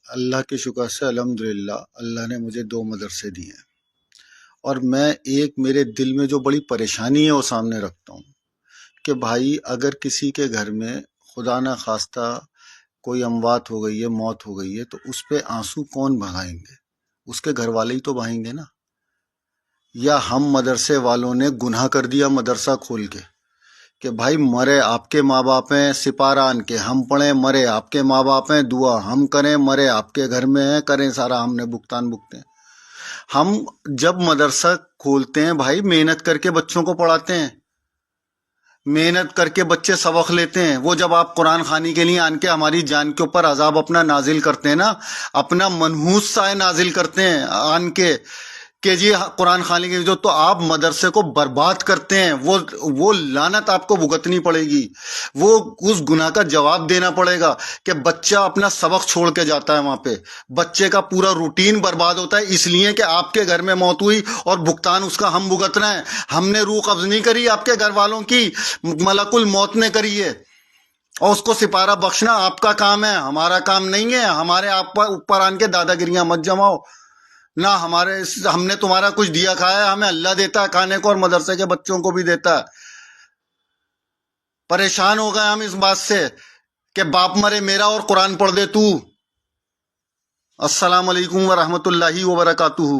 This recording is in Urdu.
اللہ کے شکر سے الحمدللہ اللہ نے مجھے 2 مدرسے دیے ہیں، اور میں ایک میرے دل میں جو بڑی پریشانی ہے وہ سامنے رکھتا ہوں کہ بھائی اگر کسی کے گھر میں خدا نہ خواستہ کوئی اموات ہو گئی ہے، موت ہو گئی ہے، تو اس پہ آنسو کون بہائیں گے؟ اس کے گھر والے ہی تو بہائیں گے نا۔ یا ہم مدرسے والوں نے گناہ کر دیا مدرسہ کھول کے کہ بھائی مرے آپ کے ماں باپ ہیں سپاران کے، ہم پڑھیں مرے آپ کے ماں باپ ہیں دعا ہم کریں، مرے آپ کے گھر میں ہیں کریں، سارا ہم نے بھگتان بھگتے ہیں۔ ہم جب مدرسہ کھولتے ہیں بھائی محنت کر کے بچوں کو پڑھاتے ہیں، محنت کر کے بچے سبق لیتے ہیں۔ وہ جب آپ قرآن خوانی کے لیے آن کے ہماری جان کے اوپر عذاب اپنا نازل کرتے ہیں نا، اپنا منحوس سائے نازل کرتے ہیں آن کے کہ جی قرآن خوانی کے جو، تو آپ مدرسے کو برباد کرتے ہیں۔ وہ لعنت آپ کو بھگتنی پڑے گی، وہ اس گناہ کا جواب دینا پڑے گا کہ بچہ اپنا سبق چھوڑ کے جاتا ہے وہاں پہ، بچے کا پورا روٹین برباد ہوتا ہے اس لیے کہ آپ کے گھر میں موت ہوئی اور بھگتان اس کا ہم بھگتنا ہے۔ ہم نے روح قبض نہیں کری آپ کے گھر والوں کی، ملک الموت نے کری ہے، اور اس کو سپارہ بخشنا آپ کا کام ہے، ہمارا کام نہیں ہے۔ ہمارے آپ اوپر آن کے دادا گریاں مت جماؤ نہ، ہم نے تمہارا کچھ دیا کھایا ہے، ہمیں اللہ دیتا ہے کھانے کو اور مدرسے کے بچوں کو بھی دیتا ہے۔ پریشان ہو گئے ہم اس بات سے کہ باپ مرے میرا اور قرآن پڑھ دے تو۔ السلام علیکم ورحمۃ اللہ وبرکاتہ۔